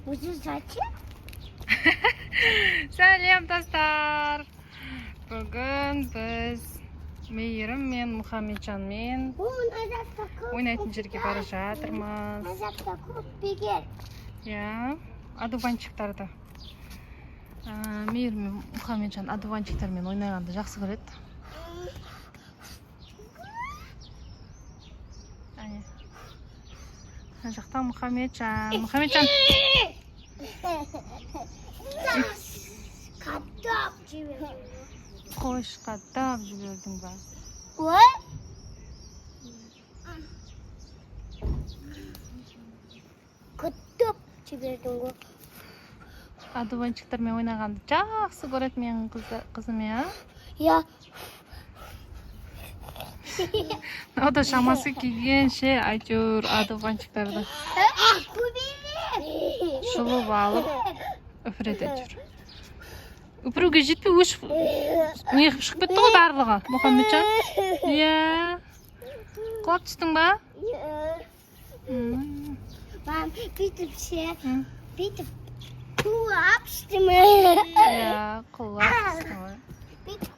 Uzun saçı. Сәлем достар. Бүгін біз Мейірім мен Мұхамеджанмен ойнайтын жерге бара жатырмыз. Я, адуванчиктарды. Мейірім мен Мұхамеджан адуванчиктармен ойнағанды жақсы көреді. Мына жақта Мұхамеджан. Қаттап жібердің. Қош, қаттап жібердің ба? Ой? Қаттап жібердің ғой. Адуванчиктармен ойнағанды жақсы көреді менің қызым, я? Я. O da şaması келгенше әйтеуір адуванчиктарды жұлып алып үпіреді жүр. Үпіруге жетпей өшіп не шығып кетті ғой барлығы, Мұхамеджан? Иә. Құлап түстің ба? Мам, бүйтіп құлап түстім. Иә, құлап түстің ғой.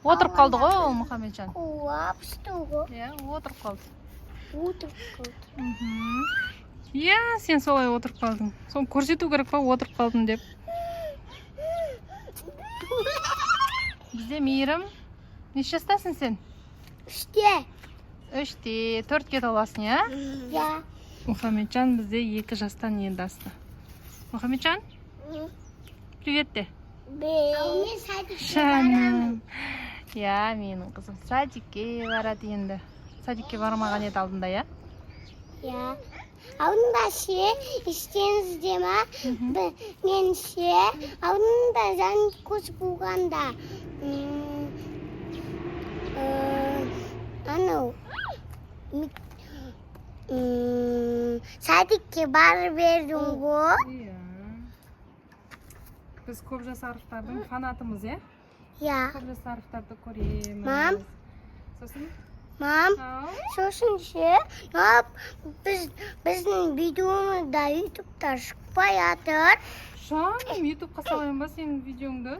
Отырып қалды ғой ол Мұхамеджан. Құлап түстім ғой. Иә, отырып қалды. Отырып қалды. Иә, сен солай отырып қалдың. Соны көрсету керек па, отырып қалдың деп. Бізде Мейірім. Неше жастасың сен? Үште. 4-ке толасың, иә? Иә. Мұхамеджан бізде 2 жастан енді асты. Мұхамеджан? Привет де. Мен садикке Жаным. Иә, менің қызым садикке барады енді. Садикке бармаған еді алдында, иә? Иә. Алдында ше, іштеңізде ма? Мен ше, алдында жан көз болғанда. Анау. Садикке барып бердің ғой. Иә. Біз көп жасарықтардың фанатымыз, иә? Иә. Көп жасарықтарды көреміз. Мам. Сосын? Мам, Ау. сосын ше, біздің видеомызда ютубта шықпай жатыр. Жаным, ютубқа салайын ба сенің видеоңды?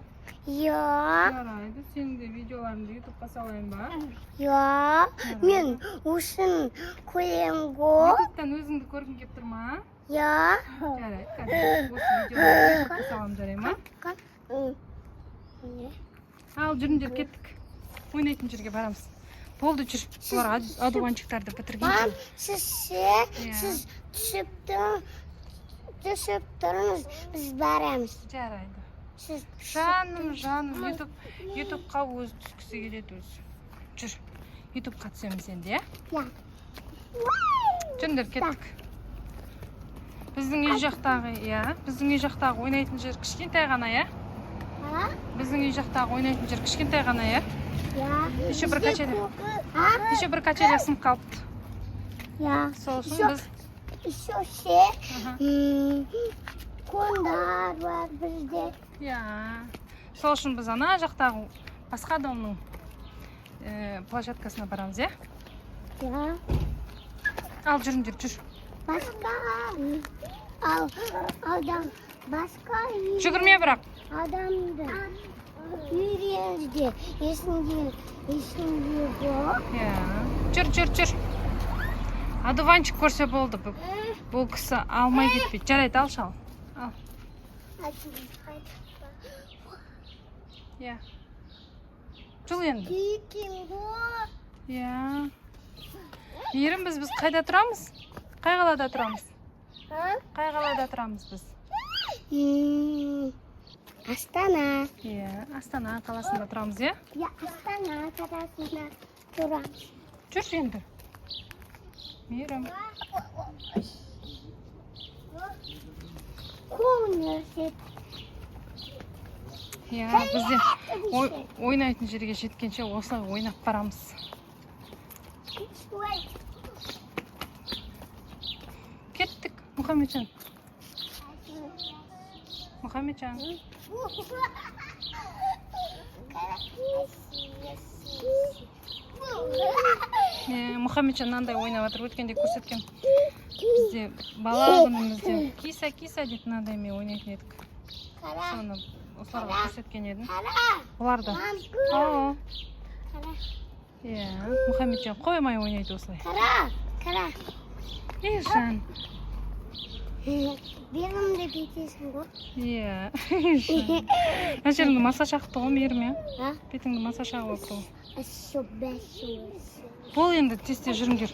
Иә. Жарайды, сенің де видеоларыңды ютубқа салайын ба? Иә. Мен осын көремін ғой. Ютубтан өзіңді көргің кеп тұр ма? Иә. Жарайды, қазір осы видеоны ютубқа салам, жарай ма? Ал, жүріңдер, кеттік. Ойнайтын жерге барамыз. Болды, жүр. Олар адуванчиктарды бітірген. Сіз түсіп тұрыңыз, біз барамыз. Жарайды. Сіз Жаным, ютубқа өзі түскісі келеді өзі. Жүр, ютубқа түсеміз енді, иә? Иә. Жүріңдер, кеттік. Біздің үй жақтағы, иә? Біздің үй жақтағы ойнайтын жер кішкентай ғана, иә? Біздің үй жақтағы ойнайтын жер кішкентай ғана, иә? Еще бір качеля сынып қалыпты. Иә. Сол үшін біз... Еще ше, кондар бар бізде. Иә. Сол үшін біз ана жақтағы басқа домның площадкасына барамыз, иә? Иә. Ал, жүріңдер, жүр. Басқа, адам, басқа Жүгірме бірақ. адамды үйренді, есінде ғой. Иә. Жүр. Адуванчик көрсе болды. Бұл кісі алмай кетпейді. Жарайды, ал шал. Ал. Иә. Жыл енді. Күйкен ғой. Иә. Мейірім, біз қайда тұрамыз? Қай қалада тұрамыз? Қай қалада тұрамыз біз? Астана. Иә, Астана қаласында тұрамыз, иә? Иә, Астана қаласында тұрамыз. Жүр енді. Мейірім. Университет. Иә, бізде ойнайтын жерге жеткенше осылай ойнап барамыз. Кеттік, Мұхамеджан. Мұхамеджан. Мұхамеджан мынандай ойнап жатыр, өткенде көрсеткен. Бізде бала күнімізде киса деп мынандаймен ойнайтын едік. Қара. Соны осыларға көрсеткен едім. Қара. Оларды. Қара. Иә, Мұхамеджан қоймай ойнайды осылай. Қара. Жан. Берімді бетесің ғой. Иә. Мына жеріңді массаж ақты ғой мейірім, А? бетіңді массаж ағып отыр ғой. Бәсі. Бол енді тесте жүріңдер.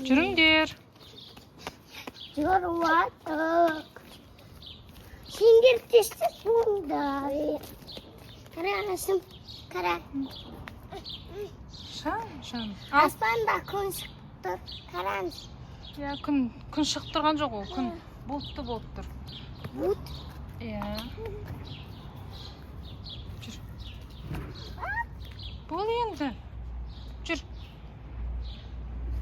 Жүріңдер. Жүрватық. Сендер тесте сонда. Қарағасым. Қара. Жан. Аспанда күн шықты. Қараңыз. Иә, күн шығып тұрған жоқ ол, күн бұлтты болып тұр. Бұт. Иә. Жүр. Бол енді. Жүр.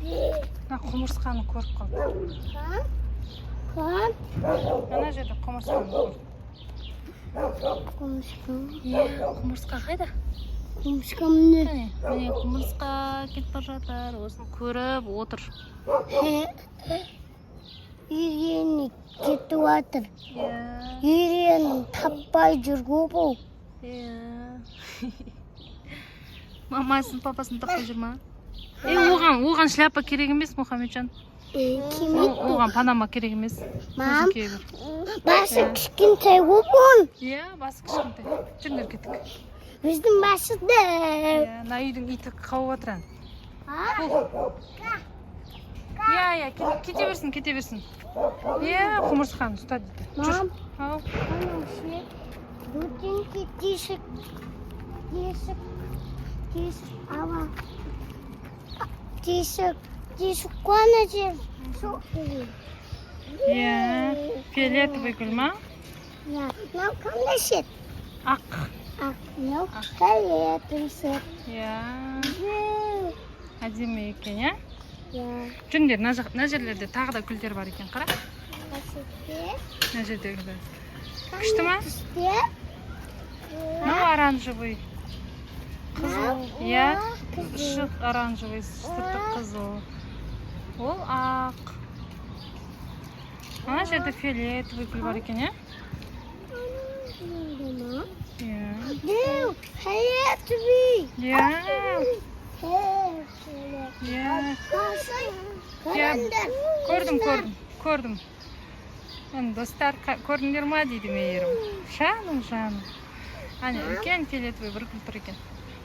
Мына құмырсқаны көріп қалды. Ана жерде құмырсқаны көрді. Құмырсқа. Иә, құмырсқа қайда? Құмырсқа міне. Міне құмырсқа кетіп бара жатыр, осыны көріп отыр. Үйрені кетіп жатыр. Иә. Үйренін таппай жүрген бұл. Иә. Мамасын, папасын таппай жүр ма? Оған шляпа керек емес, Мұхамеджан. Оған панама керек емес. Мам, Өзің кие бер. басы кішкентай ғой. Иә, басы кішкентай. Жүріңдер кеттік. Біздің басы да. Иә, мына үйдің иті қауып жатыр. Иә, кете берсін. Иә, құмырсқаны ұста дейді. Мам, Ау. бөтенке тесік, ава, тесік қуана жер. Иә, фиолетовый гүл ма? Иә, мынау қандай шет? Ақ. Мынау фиолетовый шет. Иә, әдемі екен, иә? Иә. Жүріңдер, мына жерлерде тағы да гүлдер бар екен, қара. Қасетте. Мына жерде гүлдер. Күшті ма? Түсте. Мынау оранжевый. Қызыл. Иә, іші оранжевый, сырты қызыл. Ол ақ. Ана жерде фиолетовый гүл бар екен, иә? Иә. Деу, фиолетовый. Иә. Иә. Қараңдар. Көрдім. Оны достар көрдіңдер ма дейді мейірім. Жаным. Ане, үлкен фиолетовый бір гүл тұр екен.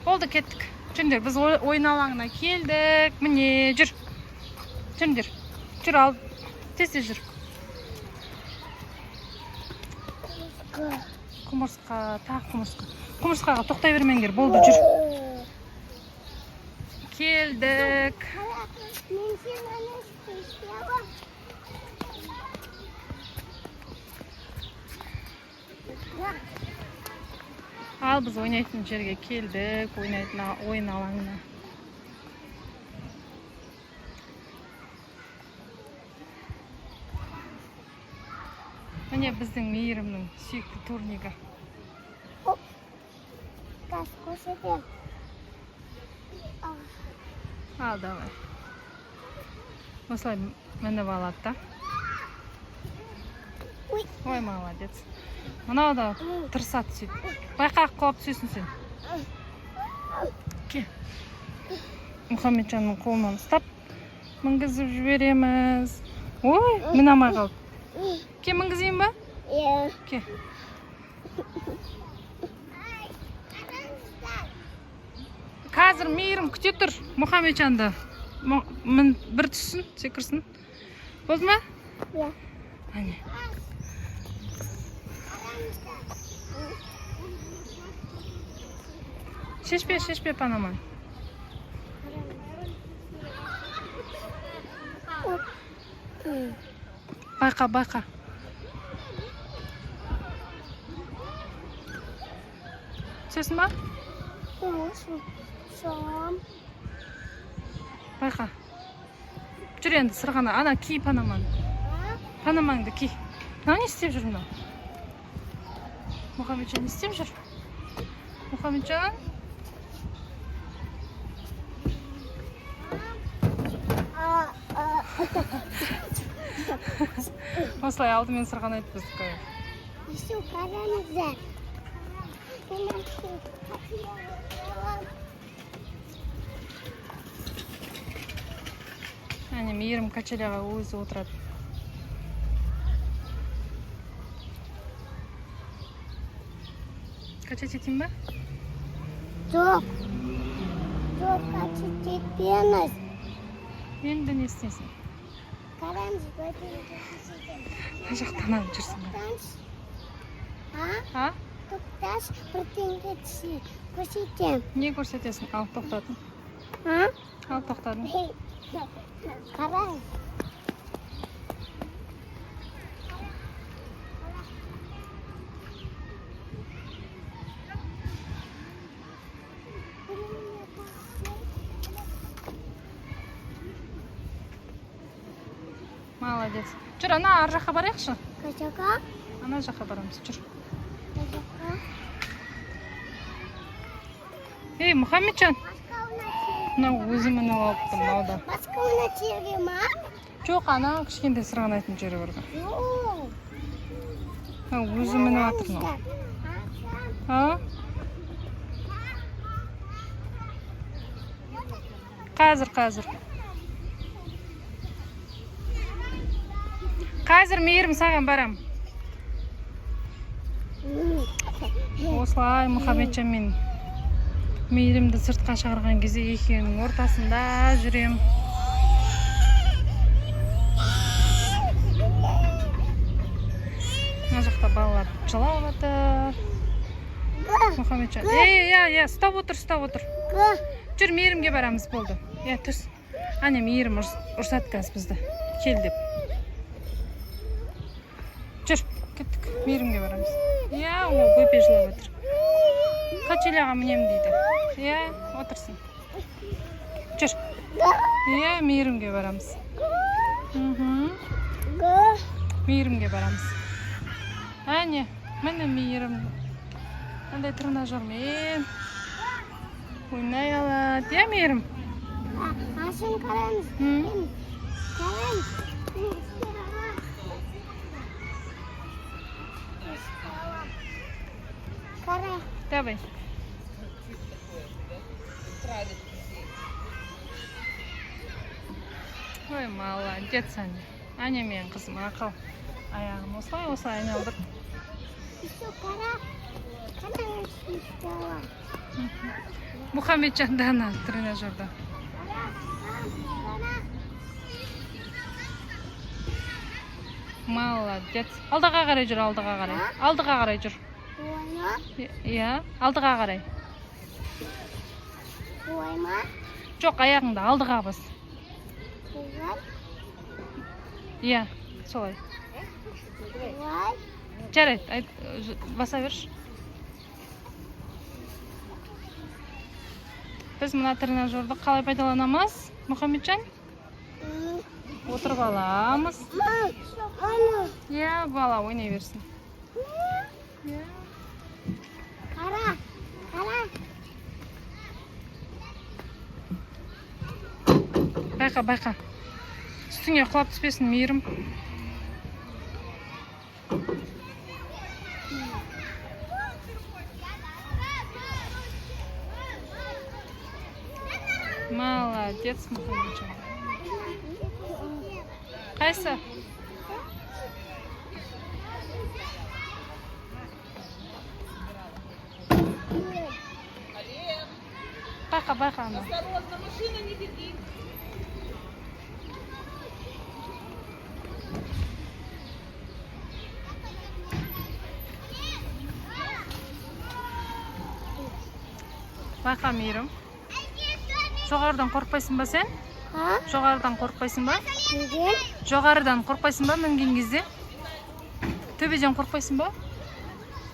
Болды, кеттік. Жүріңдер, біз ойын алаңына келдік. Міне, жүр. Жүріңдер. Жүр ал. Тесте жүр. Құмырсқа, тағы құмырсқа. Құмырсқаға тоқтай бермеңдер, болды, жүр. Келдік. Мен сен ана істейсің. Ал біз ойнайтын жерге келдік, ойнайтын ойын алаңына. Міне біздің мейірімнің сүйікті турнигі. Газ көрсетем. Ал, давай. Осылай мініп алады да. Ой, молодец. Мынау да тырысады сөйтіп. Байқақ қылып түсесің сен. Ке. Мұхамеджанның қолынан ұстап мінгізіп жібереміз. Ой, міне алмай қалды. Ке, мінгізейін ба? Иә. Ке. Қазір мейірім күте тұр Мұхамеджанды. Бір түссін, секірсін. Болды ма? Иә. Әне. Шешпе, панаман. Байқа. Түсесің ба? Соғам. Байқа. Жүр енді сырғана. Ана ки панаман. Панамаңды ки. Не істеп жүр мынау? Мұхамеджан не істеп жүр? Мұхамеджан? осылай алдымен сырғанайды біздікі. Еще қараңыздар. Әне мейірім качеляға өзі отырады. Качать етейін ба? Жоқ. Жоқ, качать етпеңіз. Енді не істейсің? Қараңыз, Мына жақтан алып жүрсің ба? А? Тоқташ, бірдеңе көрсетем. Не көрсетесің? Ал, тоқтадың. Ал, тоқтадың. Қараңыз. Молодец. Жүр, ана ар жаққа барайықшы. Қашаға? Ана жаққа барамыз. Жүр. Қашаға? Ей, Мұхаммеджан. Басқа ұнатер. Мынау өзі мініп алыпты мынауда. Басқа ұнатерге ма? Жоқ, ана кішкентай сырғанайтын жері бар. Жоқ. Мынау өзі мініп жатыр мынау. А? Қазір. Қазір мейірім саған барам. Осылай Мұхаммеджан мен мейірімді сыртқа шығарған кезде екеуінің ортасында жүрем. Мына жақта балалар жылап жатыр. Мұхаммеджан. Ұстап отыр. Жүр, мейірімге барамыз, болды. Түс. Ане мейірім ұрсады қазір бізді. Кел деп. Жүр, кеттік. Мейірімге барамыз. О, бөпе жылап отыр. Качеляға мінем дейді. Отырсын. Жүр. Мейірімге барамыз. Мейірімге барамыз. Әне, міне мейірім. Андай тренажермен ойнай алады. Мейірім? Ашын қараңыз. Қараңыз. Қара. Давай. Ой, молодец, Аня. Аня мен қызым ақыл. Аяғын осылай айналдыр. Қара. Қараңыз. Мұхаммеджан да ана тренажерда. Молодец. Алдыға қарай жүр, алдыға қарай жүр. Алдыға қарай. Жоқ, аяғыңды алдыға бас. Солай. Жарайды, баса берші. Біз мына тренажерді қалай пайдаланамыз, Мұхаммеджан? Отырып аламыз. Бала ойнай берсін. Қара. Байқа. Үстіңе құлап түспесін, мейірім. Молодец, Мұхаммеджан. Қайсы? Байқа, ана. Осторожно, машина, не беги. Байқа, мейірім. Жоғарыдан қорқпайсың ба сен? Жоғарыдан қорқпайсың ба? Жоғарыдан қорқпайсың ба мінген кезде? Төбеден қорқпайсың ба?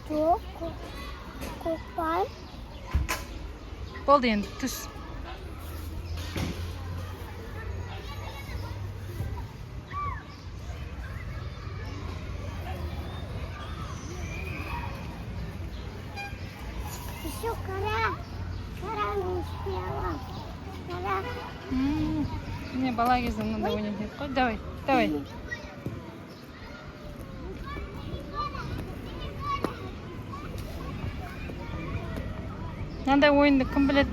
Жоқ, қорқпай. Болды енді, түс. Еще қара. Қараңыз, ұспей алам. Қара. Міне бала кезде мынандай ойнайтын едік қой. Давай, давай. Мынандай ойынды кім біледі?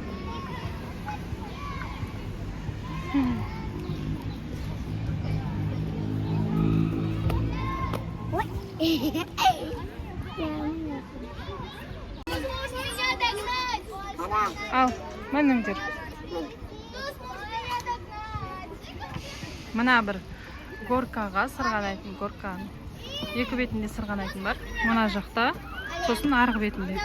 Ал, мініңдер. Мына бір горкаға сырғанайтын горканың екі бетінде сырғанайтын бар. Мына жақта, сосын арғы бетінде.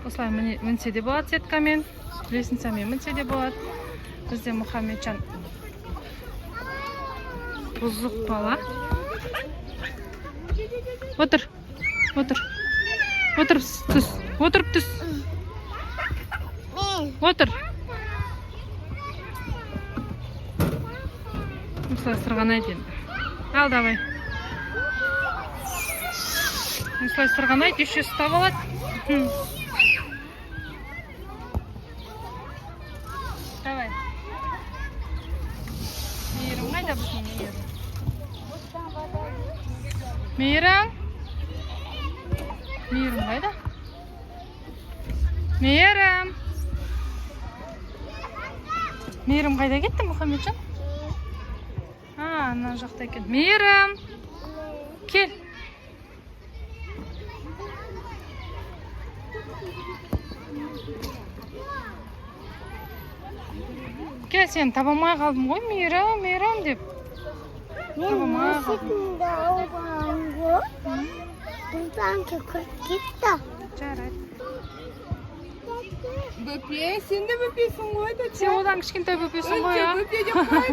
Осылай мінсе де болады сеткамен, лесницамен мінсе де болады. Бізде Мұхаммеджан бұзық бала. Отыр, отыр, отырып түс, отырып түс. Отыр. Осылай сырғанайды енді. Ал, давай. Осылай сырғанайды, еще ұстап алады. Давай. Мейірім қайда біздің мейірім? Мейірім? Мейірім қайда? Мейірім? Мейірім қайда кетті, Мұхаммеджан? Ана жақта екен. Мейірім! Кел! Кел, сен табамай қалдым ғой, Мейірім, Мейірім деп. Табамай қалдым. Бұлдан кекіріп кетті. Жарайды. Бөпе, сен де бөпесің ғой да. Сен одан кішкентай бөпесің ғой, а? Бөпе деп қой.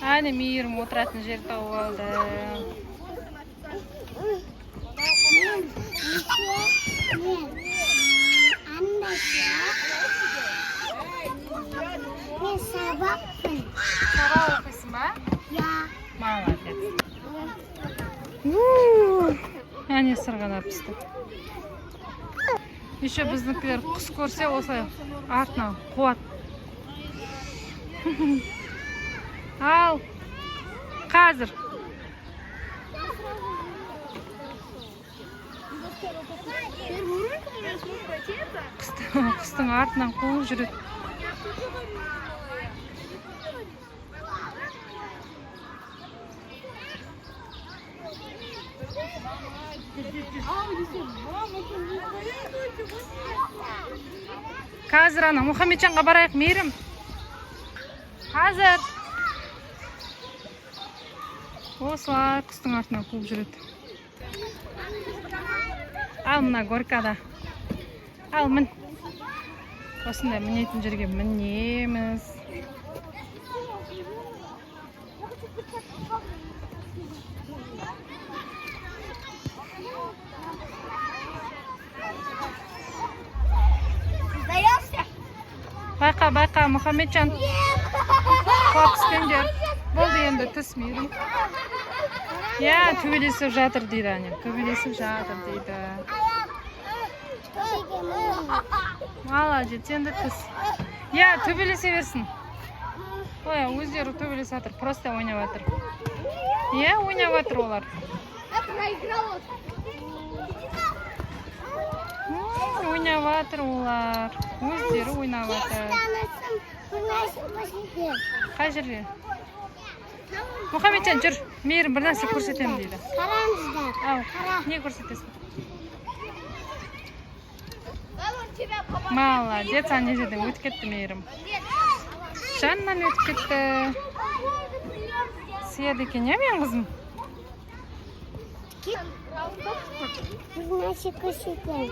Әне Мейірім отыратын жер тауып алды. Мен сабақпын. Сабақ оқисың ба? Я. Молодец. Әне сырғанап пісті. Еще біздікілер құс көрсе осылай артынан қуат. Ал, қазір. Құстың артынан қуып жүреді. Қазір ана Мұхаммеджанға барайық, Мейірім. Қазір. Осылай құстың артынан қуып жүреді. Ал мына горкада. Ал мін. Осындай мінетін жерге мінеміз. Байқа, Мұхаммеджан. Құлап түскендер. Болды енді түс, Мейірім. Я, төбелесіп жатыр дейді, әне. Төбелесіп жатыр дейді. Молодец, енді түс. Я, төбелесе берсін. Ой, өздері төбелесіп жатыр, просто ойнап жатыр. Я, ойнап жатыр олар. Ойнап жатыр олар. Өздері ойнап жатыр. Қай жерге? Мұхаммеджан, жүр. Мейірім бір нәрсе көрсетемін дейді. Қараңыздар. Ау, не көрсетесің? Молодец, ана жерден өтіп кетті Мейірім. Жаннан өтіп кетті. Сүйеді екен, я, мен қызым? Бір нәрсе көрсетемін.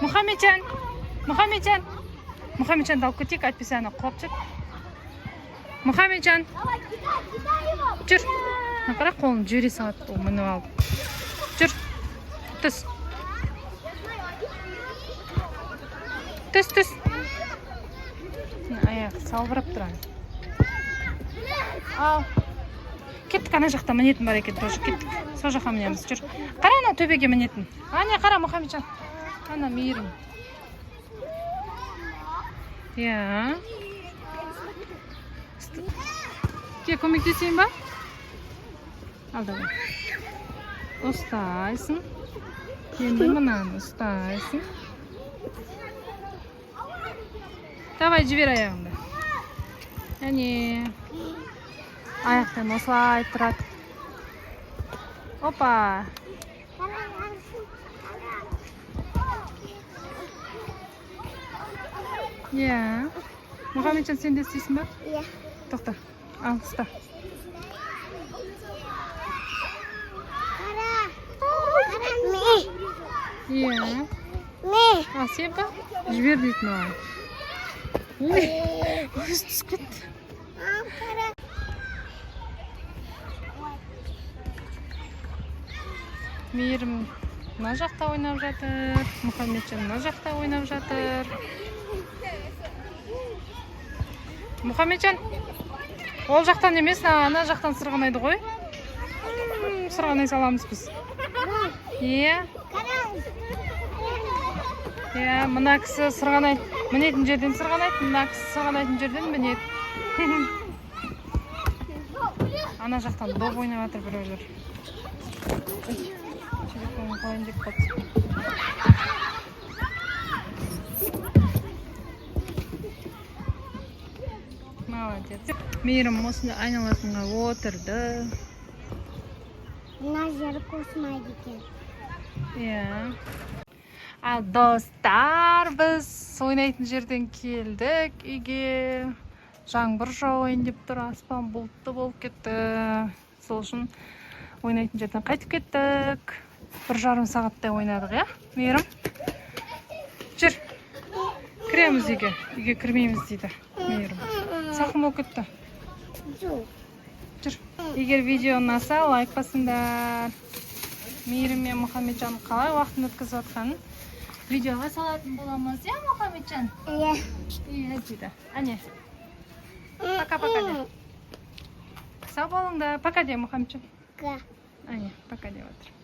Мұхаммеджан, Мұхаммеджан. Мұхаммеджанды алып кетейік, әйтпесе ана құлап жүр. Мұхаммеджан. Жүр. Қара қолын жүре салады, ол мініп алып. Жүр. Түс. Түс. Аяқ салбырап тұрады. Ал. Кеттік, ана жақта мінетін бар екен, тоже кеттік. Сол жаққа мінеміз, жүр. Қара ана төбеге мінетін. Ане, қара Мұхаммеджан. Ана мейірім. Иә. Көмектесейін ба? Ал давай. Ұстайсың. Енді мынаны ұстайсың. Давай, жібер аяғыңды. Әне. Аяқтан осылай тұрады. Опа. Иә. Мұхаммеджан, сен де істейсің ба? Иә. Тоқта. Ал, ұста. Иә. Ал, сен ба? Жібер дейтін оған. Өзі түсіп кетті. Мейірім мына жақта ойнап жатыр. Мұхаммеджан мына жақта ойнап жатыр. Мұхаммеджан, ол жақтан емес, ана жақтан сырғанайды ғой. Сырғанай саламыз біз. Иә. Иә, мына кісі сырғанайды. Мінетін жерден сырғанайды, мына кісі сырғанайтын жерден мінеді. Ана жақтан доп ойнап жатыр біреулер. Телефонын қойын деп қалды. Молодец. Мейірім осында айналасында отырды. Мына жер қосмайды екен. Иә. Ал достар, біз ойнайтын жерден келдік үйге. Жаңбыр жауайын деп тұр, аспан бұлтты болып кетті. Сол үшін ойнайтын жерден қайтып кеттік. 1,5 сағаттай ойнадық, иә? Мейірім? Жүр. Кіреміз үйге. Үйге кірмейміз дейді Мейірім. Сақым болып кетті. Жүр. Егер видео ұнаса, лайк басыңдар. Мейірім мен Мұхаммеджан қалай уақытын өткізіп жатқанын видеоға салатын боламыз, иә, Мұхаммеджан? Иә. Иә, дейді. Әне. Пока-пока де. Сау болыңдар. Пока де, Мұхаммеджан. Ка. Әне, пока деп отыр.